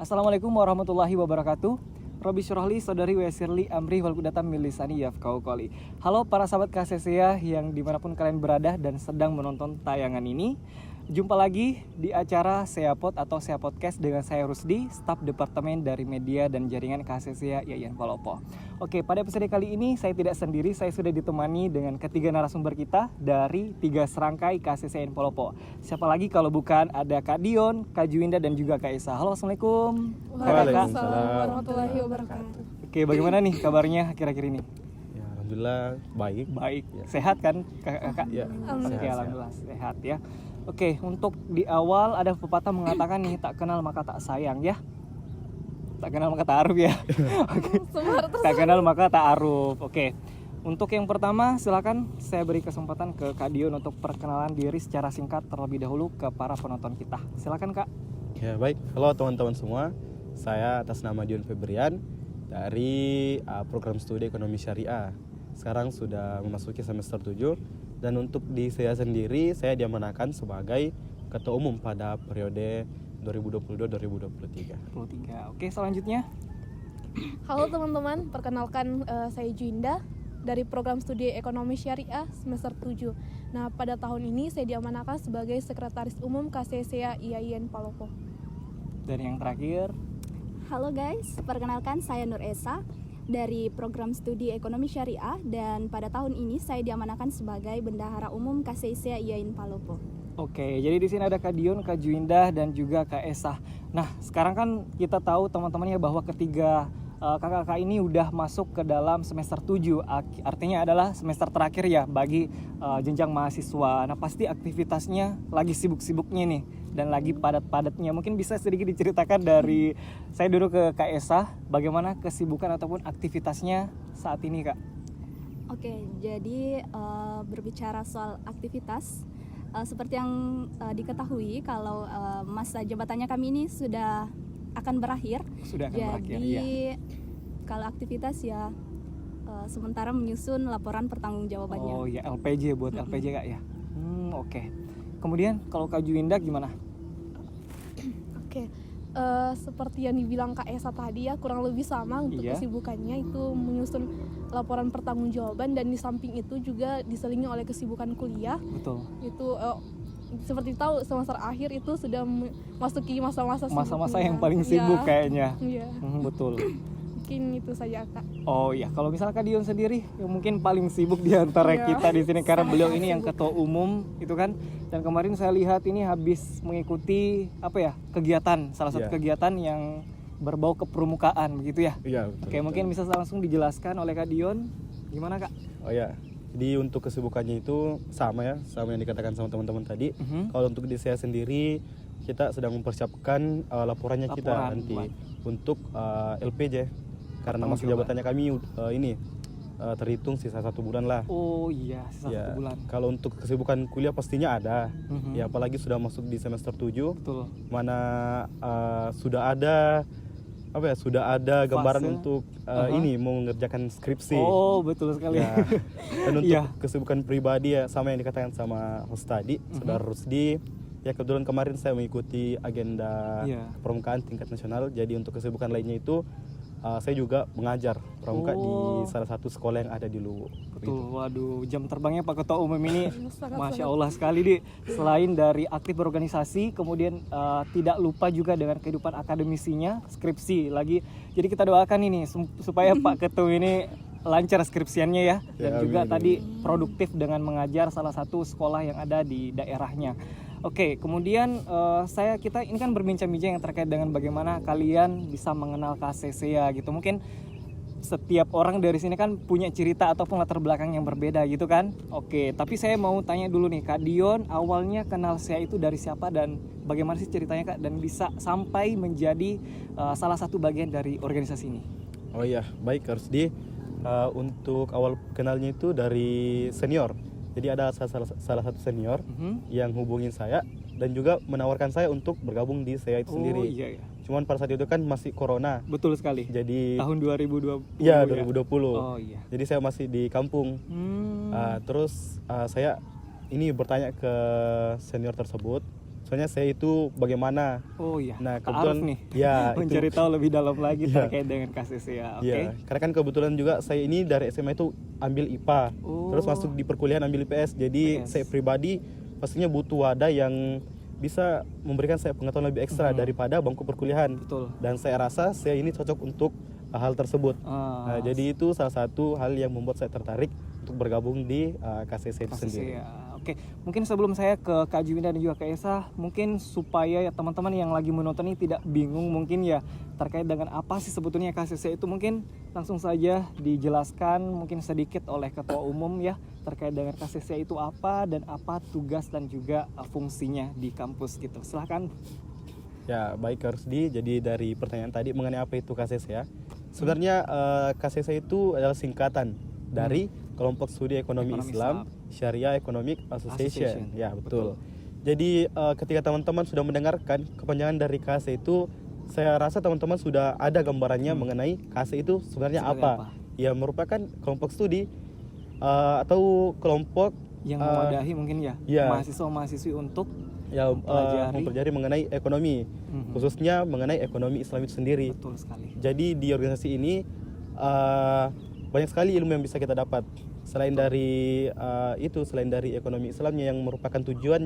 Assalamualaikum warahmatullahi wabarakatuh. Robi Syurahli, Saudari Wesirli Amri Walkudatam Milisani Yafkau Koli. Halo para sahabat KCCA yang dimanapun kalian berada dan sedang menonton tayangan ini. Jumpa lagi di acara Seapod atau Seapodcast dengan saya Rusdi, staf departemen dari media dan jaringan KCCA IAIN Palopo. Oke, pada episode kali ini saya tidak sendiri, saya sudah ditemani dengan ketiga narasumber kita dari 3 serangkai KCCA IAIN Palopo. Siapa lagi kalau bukan ada Kak Dion, Kak Juwinda dan juga Kak Esa. Halo, Assalamualaikum. Waalaikumsalam warahmatullahi wabarakatuh. Oke, bagaimana nih kabarnya akhir-akhir ini? Ya, alhamdulillah baik. Baik, Ya. Sehat kan kakak? Ya, Oke, alhamdulillah sehat ya. Oke, untuk di awal ada pepatah mengatakan nih, tak kenal maka tak sayang ya. Tak kenal maka tak aruf ya. Oke. Tak kenal maka tak aruf. Oke. Untuk yang pertama, silakan saya beri kesempatan ke Kak Dion untuk perkenalan diri secara singkat terlebih dahulu ke para penonton kita. Silakan Kak. Ya baik. Halo teman-teman semua. Saya atas nama Dion Febrian dari program studi ekonomi syariah. Sekarang sudah memasuki semester 7 dan untuk di saya sendiri saya diamanahkan sebagai ketua umum pada periode 2022-2023. Oke, selanjutnya. Halo teman-teman, perkenalkan saya Juwinda dari program studi ekonomi syariah semester 7. Nah, pada tahun ini saya diamanahkan sebagai sekretaris umum KCCA IAIN Palopo. Dan yang terakhir, Halo guys, perkenalkan saya Nur Esa dari program studi ekonomi syariah dan pada tahun ini saya diamanahkan sebagai bendahara umum KCCA IAIN Palopo. oke, jadi di sini ada Kak Dion, Kak Juwinda dan juga Kak Esa. Nah, sekarang kan kita tahu teman-teman ya bahwa ketiga kakak-kakak ini udah masuk ke dalam semester 7. Artinya adalah semester terakhir ya bagi jenjang mahasiswa. Nah, pasti aktivitasnya lagi sibuk-sibuknya nih dan lagi padat-padatnya. Mungkin bisa sedikit diceritakan dari saya dulu ke Kak Esa, bagaimana kesibukan ataupun aktivitasnya saat ini, Kak? Oke, jadi berbicara soal aktivitas, seperti yang diketahui kalau masa jabatannya kami ini sudah akan berakhir. Sudah akan berakhir, Jadi ya. kalau aktivitas ya sementara menyusun laporan pertanggungjawabannya. Oh ya, LPJ buat LPJ Kak ya. Oke. Kemudian kalau Kak Juwinda gimana? Oke, seperti yang dibilang Kak Esa tadi ya, kurang lebih sama untuk Iya. kesibukannya itu menyusun laporan pertanggungjawaban dan di samping itu juga diselingi oleh kesibukan kuliah. Betul. Itu seperti tahu semester akhir itu sudah memasuki masa-masa Masa-masa sibuknya. yang paling sibuk Iya. kayaknya. Iya, Betul. mungkin itu saja Kak. Oh iya, kalau misalnya Kak Dion sendiri yang mungkin paling sibuk di antara Iya. kita di sini karena beliau ini yang Sibuk. ketua umum itu kan. Dan kemarin saya lihat ini habis mengikuti apa ya? Kegiatan, salah satu Iya. kegiatan yang berbau kepermukaan begitu ya. Iya, betul. Oke, mungkin bisa langsung dijelaskan oleh Kak Dion gimana, Kak? Oh ya. Jadi untuk kesibukannya itu sama yang dikatakan sama teman-teman tadi. Kalau untuk di saya sendiri kita sedang mempersiapkan laporannya kita Laporan, nanti buat. untuk LPJ karena masa jabatannya kami ini terhitung sisa 1 bulan lah. Oh iya, sisa Ya, 1 bulan. kalau untuk kesibukan kuliah pastinya ada. Mhm. Ya apalagi sudah masuk di semester 7 Betul. mana sudah ada gambaran Fase. untuk ini mau mengerjakan skripsi. Oh, betul sekali. Ya. Dan untuk Iya. kesibukan pribadi ya sama yang dikatakan sama host tadi, Saudara Rusdi. Ya kebetulan kemarin saya mengikuti agenda Iya. permukaan tingkat nasional. Jadi untuk kesibukan lainnya itu saya juga mengajar pramuka di salah satu sekolah yang ada di Luwu. Betul, waduh, jam terbangnya Pak Ketua Umum ini Sangat-sangat. Masya Allah sekali di. Selain dari aktif berorganisasi, kemudian tidak lupa juga dengan kehidupan akademisinya, skripsi lagi. Jadi kita doakan ini supaya Pak Ketua ini lancar skripsiannya ya. Dan Ya, juga amin. tadi produktif dengan mengajar salah satu sekolah yang ada di daerahnya. Oke, kemudian kita ini kan berbincang-bincang yang terkait dengan bagaimana kalian bisa mengenal KCCA gitu. Mungkin setiap orang dari sini kan punya cerita ataupun latar belakang yang berbeda gitu kan. Oke, tapi saya mau tanya dulu nih, Kak Dion awalnya kenal saya itu dari siapa dan bagaimana sih ceritanya, Kak, dan bisa sampai menjadi salah satu bagian dari organisasi ini? Oh iya, baik Kak Rusdi. Untuk awal kenalnya itu dari senior. Jadi ada salah satu senior yang hubungin saya dan juga menawarkan saya untuk bergabung di saya itu sendiri. Oh iya, iya. Cuman pada saat itu kan masih corona. Betul sekali. Jadi Tahun 2020. ya ya? 2020. Oh iya. Jadi saya masih di kampung. Terus saya ini bertanya ke senior tersebut soalnya saya itu bagaimana. Oh iya, Nah, Kak kebetulan Arif nih ya mencari tahu lebih dalam lagi Iya. terkait dengan KCCA. Oke. Iya, karena kan kebetulan juga saya ini dari SMA itu ambil IPA, Oh. terus masuk di perkuliahan ambil IPS. Jadi IPS. saya pribadi pastinya butuh wadah yang bisa memberikan saya pengetahuan lebih ekstra daripada bangku perkuliahan. Betul. Dan saya rasa saya ini cocok untuk hal tersebut. Ah, Nah, jadi itu salah satu hal yang membuat saya tertarik untuk bergabung di KCC itu sendiri. KCCA. Oke, mungkin sebelum saya ke Kak Juwinda dan juga Kak Esa, mungkin supaya ya teman-teman yang lagi menonton ini tidak bingung mungkin ya terkait dengan apa sih sebetulnya KCC itu, mungkin langsung saja dijelaskan mungkin sedikit oleh Ketua Umum ya terkait dengan KCC itu apa dan apa tugas dan juga fungsinya di kampus gitu. Silahkan. Ya, baik Kak Rusdi. Jadi dari pertanyaan tadi mengenai apa itu KCC ya. Sebenarnya KCC itu adalah singkatan dari Kelompok Studi Ekonomi Ekonomi Islam Islam. Syariah Economic Association. Association. Ya, betul. Jadi ketika teman-teman sudah mendengarkan kepanjangan dari KC itu, saya rasa teman-teman sudah ada gambarannya mengenai KC itu sebenarnya Seperti apa. apa? Ya, merupakan kelompok studi atau kelompok Yang mewadahi mungkin ya, ya. mahasiswa-mahasiswi untuk yang mempelajari. mempelajari mengenai ekonomi, khususnya mengenai ekonomi Islam itu sendiri. betul sekali. Jadi di organisasi ini banyak sekali ilmu yang bisa kita dapat. Selain dari selain dari ekonomi Islamnya yang merupakan tujuan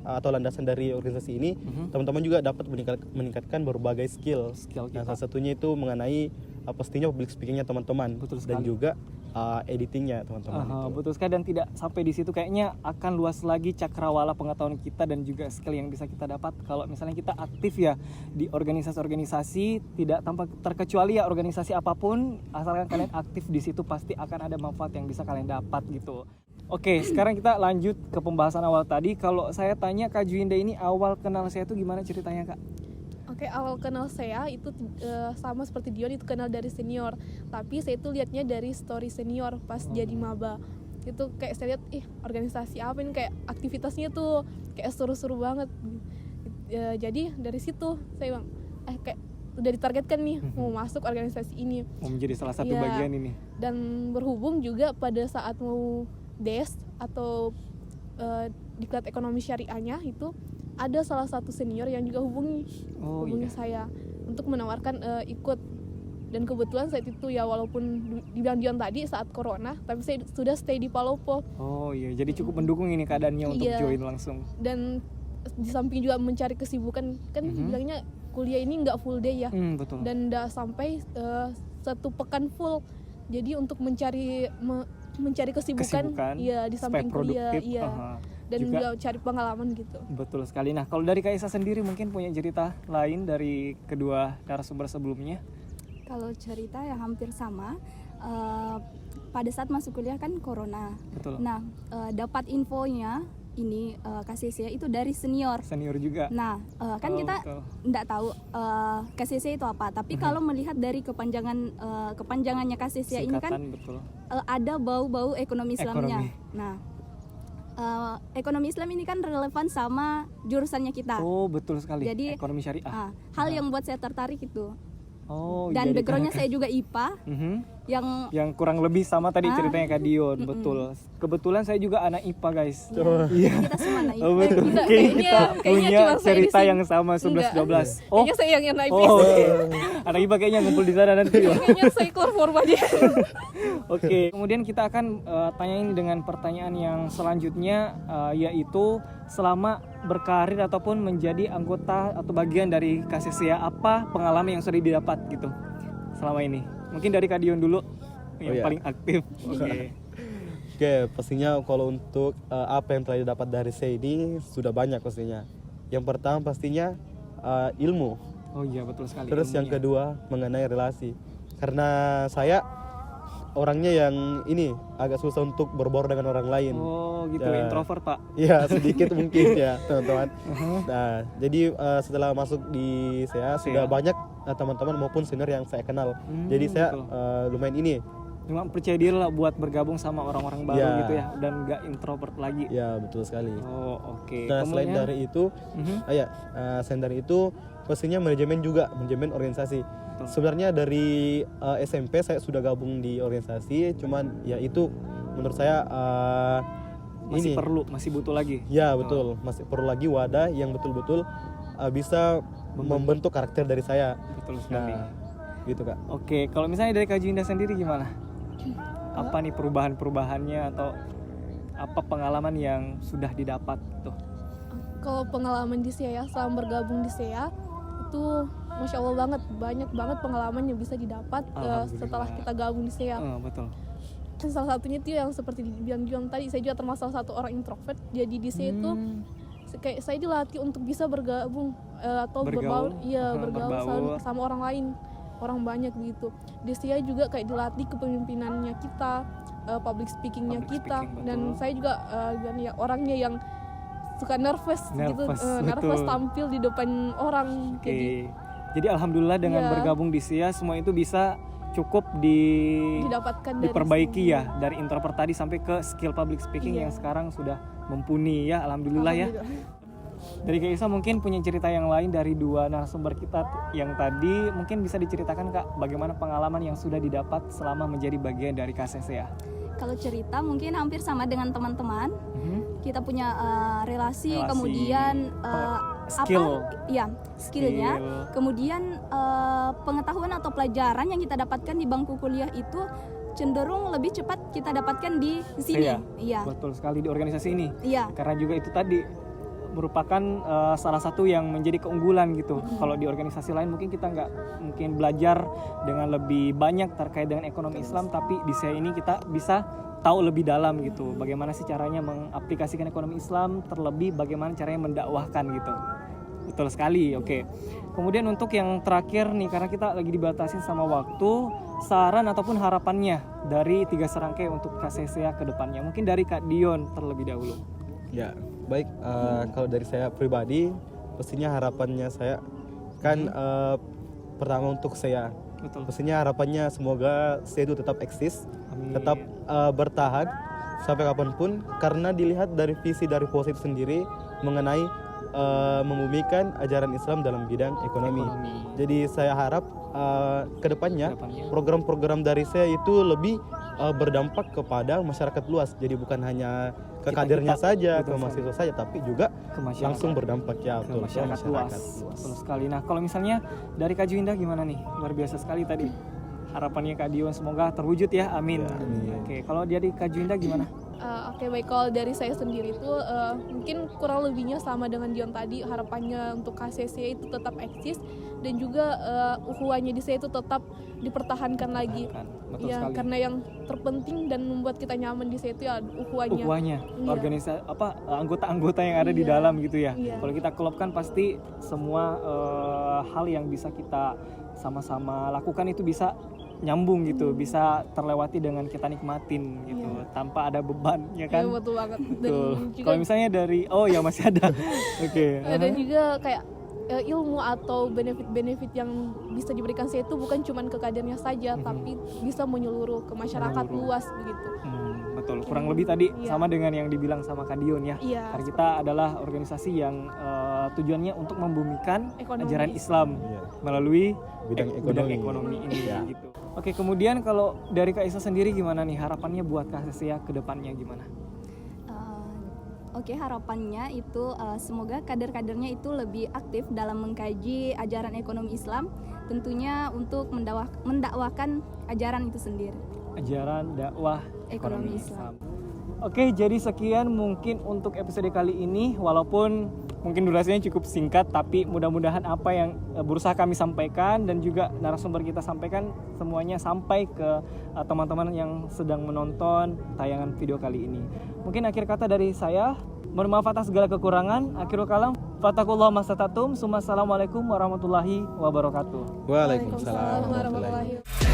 atau landasan dari organisasi ini, teman-teman juga dapat meningkatkan berbagai skill. Skill Nah, kita. salah satunya itu mengenai pastinya public speakingnya teman-teman, Betul dan sekali. juga editingnya teman-teman. Aha, itu. betul sekali, dan tidak sampai di situ, kayaknya akan luas lagi cakrawala pengetahuan kita dan juga skill yang bisa kita dapat kalau misalnya kita aktif ya di organisasi-organisasi, tidak tanpa terkecuali ya organisasi apapun, asalkan kalian aktif di situ pasti akan ada manfaat yang bisa kalian dapat gitu. Oke, sekarang kita lanjut ke pembahasan awal tadi. Kalau saya tanya Kak Juwinda ini, awal kenal saya itu gimana ceritanya Kak? Oke, awal kenal saya itu sama seperti Dion, itu kenal dari senior. Tapi saya itu lihatnya dari story senior pas jadi maba. Itu kayak saya lihat, organisasi apa ini, kayak aktivitasnya tuh kayak seru-seru banget. Jadi dari situ saya bilang, kayak udah ditargetkan nih mau masuk organisasi ini. Mau menjadi salah satu Iya. bagian ini. Dan berhubung juga pada saat mau DES atau diklat ekonomi syariahnya itu ada salah satu senior yang juga hubungi iya. saya untuk menawarkan ikut. Dan kebetulan saat itu ya, walaupun dibilang Dion tadi saat corona, tapi saya sudah stay di Palopo. Oh iya, jadi cukup mendukung ini keadaannya untuk Iya. join langsung. Dan di samping juga mencari kesibukan, kan bilangnya kuliah ini nggak full day ya, Betul. dan nggak sampai 1 pekan full. Jadi untuk mencari kesibukan, ya di samping supaya kuliah, produktif, iya. Dan juga juga cari pengalaman gitu. betul sekali. Nah, kalau dari Kak Isa sendiri mungkin punya cerita lain dari kedua narasumber sebelumnya? Kalau cerita ya hampir sama. Pada saat masuk kuliah kan corona. Betul. Nah, dapat infonya ini KCC itu dari senior. Senior juga. Nah, kan Oh, kita betul. nggak tahu KCC itu apa. Tapi kalau melihat dari kepanjangannya KCC ini kan Singkatan, betul. ada bau-bau ekonomi Islamnya. Ekonomi. Nah, ekonomi Islam ini kan relevan sama jurusannya kita. Oh, betul sekali. Jadi, ekonomi syariah. Hal yang buat saya tertarik itu. Oh, Dan jadi backgroundnya saya juga IPA, yang kurang lebih sama tadi ceritanya Kak Dion, betul. Kebetulan saya juga anak IPA, guys. Iya. kita semua anak Oh, IPA. betul. Enggak, Kayaknya kita kayaknya punya cuma saya di cerita sini. yang sama 11-12. Oh, Kayaknya saya yang naik oh, oke. Anak IPA kayaknya ngumpul di sana nanti. Kayaknya saya keluar form aja. Oke, kemudian kita akan tanyain dengan pertanyaan yang selanjutnya, yaitu selama berkarir ataupun menjadi anggota atau bagian dari KCCA, apa pengalaman yang sudah didapat gitu selama ini? Mungkin dari Kak Dion dulu yang iya. paling aktif. Oke. Oke, pastinya kalau untuk apa yang telah didapat dari saya ini sudah banyak pastinya. Yang pertama pastinya ilmu. Oh iya, betul sekali. Terus yang ilmunya. kedua mengenai relasi. Karena saya orangnya yang ini agak susah untuk berbaur dengan orang lain. Oh gitu, Ya. introvert Pak. Iya, sedikit mungkin ya teman-teman. Nah, jadi setelah masuk di saya sudah banyak teman-teman maupun senior yang saya kenal. Jadi saya betul. lumayan ini. Cuma percaya diri lah buat bergabung sama orang-orang baru Ya. gitu ya, dan nggak introvert lagi. Ya, betul sekali. Oh oke. Nah, selain Kemudian- dari itu, selain dari itu pastinya manajemen juga, manajemen organisasi. Sebenarnya dari SMP saya sudah gabung di organisasi, cuman ya itu menurut saya Masih ini. masih butuh lagi. Ya betul, masih perlu lagi wadah yang betul-betul bisa membentuk karakter dari saya. Betul sekali. Nah, gitu Kak. Oke, kalau misalnya dari Kak Junda sendiri gimana? Apa nih perubahan-perubahannya atau apa pengalaman yang sudah didapat tuh? Kalau pengalaman di SEA ya, selama bergabung di SEA itu Masya Allah banget, banyak banget pengalaman yang bisa didapat setelah kita gabung di SEA. Betul. Dan salah satunya itu yang seperti dibilang Juan tadi, saya juga termasuk salah satu orang introvert. Jadi di SEA itu kayak saya dilatih untuk bisa bergabung atau bergaul sama orang lain, orang banyak begitu. Di SEA juga kayak dilatih kepemimpinannya kita, public speakingnya kita, dan saya juga orangnya yang suka nervous gitu, nervous tampil di depan orang. Jadi alhamdulillah dengan bergabung di SEA semua itu bisa cukup didapatkan diperbaiki ya, dari introvert tadi sampai ke skill public speaking yang sekarang sudah mumpuni ya, alhamdulillah ya. Dari Kak Isa mungkin punya cerita yang lain dari dua narasumber kita yang tadi, mungkin bisa diceritakan Kak bagaimana pengalaman yang sudah didapat selama menjadi bagian dari KCSEA. Kalau cerita mungkin hampir sama dengan teman-teman. Kita punya relasi, kemudian skill. skillnya. Kemudian pengetahuan atau pelajaran yang kita dapatkan di bangku kuliah itu cenderung lebih cepat kita dapatkan di sini. Iya. Betul sekali, di organisasi ini. Iya. Karena juga itu tadi merupakan salah satu yang menjadi keunggulan gitu. Kalau di organisasi lain mungkin kita nggak mungkin belajar dengan lebih banyak terkait dengan ekonomi Islam, tapi di SEA ini kita bisa tahu lebih dalam gitu. Bagaimana sih caranya mengaplikasikan ekonomi Islam, terlebih bagaimana caranya mendakwahkan gitu. Betul sekali. Oke. Kemudian untuk yang terakhir nih, karena kita lagi dibatasi sama waktu, saran ataupun harapannya dari 3 serangkai untuk KCSEA ke depannya. Mungkin dari Kak Dion terlebih dahulu. Ya, baik. Kalau dari saya pribadi, pastinya harapannya saya kan pertama untuk saya. Betul. Pastinya harapannya semoga saya itu tetap eksis, Amin. tetap bertahan sampai kapanpun, karena dilihat dari visi dari POSI itu sendiri mengenai membumikan ajaran Islam dalam bidang ekonomi. Jadi saya harap kedepannya program-program dari saya itu lebih berdampak kepada masyarakat luas. Jadi bukan hanya ke kadernya saja, ke mahasiswa saja, tapi juga langsung berdampak ya ke masyarakat luas. Betul sekali. Nah, kalau misalnya dari Kak Juinda gimana nih? Luar biasa sekali tadi harapannya Kak Dion, semoga terwujud ya, amin. Oke, kalau dari Kak Juinda gimana? Oke, baik. Kalau dari saya sendiri itu mungkin kurang lebihnya sama dengan Dion tadi. Harapannya untuk KCSEA itu tetap eksis dan juga ukhuwahnya di saya itu tetap dipertahankan lagi. Betul ya, sekali. karena yang terpenting dan membuat kita nyaman di saya itu ya ukhuwahnya. Organisasi anggota-anggota yang ada di dalam gitu ya. Kalau kita klubkan pasti semua hal yang bisa kita sama-sama lakukan itu bisa nyambung gitu, bisa terlewati dengan kita nikmatin gitu, tanpa ada beban ya kan. Iya, betul banget. Betul. Kalau misalnya dari masih ada. Oke. Dan juga kayak ilmu atau benefit-benefit yang bisa diberikan saya itu bukan cuma ke kadernya saja, tapi bisa menyeluruh ke masyarakat luas begitu. Betul, kurang lebih tadi sama dengan yang dibilang sama Kak Dion ya. Karena kita adalah organisasi yang tujuannya untuk membumikan ajaran Islam melalui bidang ekonomi ini gitu. Oke, kemudian kalau dari Kak Isa sendiri gimana nih harapannya buat KCSEA ke depannya gimana? Oke, harapannya itu semoga kader-kadernya itu lebih aktif dalam mengkaji ajaran ekonomi Islam, tentunya untuk mendakwakan ajaran itu sendiri. Ajaran dakwah Ekonomi Islam. Oke, jadi sekian mungkin untuk episode kali ini, walaupun mungkin durasinya cukup singkat, tapi mudah-mudahan apa yang berusaha kami sampaikan dan juga narasumber kita sampaikan semuanya sampai ke teman-teman yang sedang menonton tayangan video kali ini. Mungkin akhir kata dari saya, mohon maaf atas segala kekurangan. Akhirul kalam, fatakullah masatatum, assalamualaikum warahmatullahi wabarakatuh. Waalaikumsalam warahmatullahi wabarakatuh.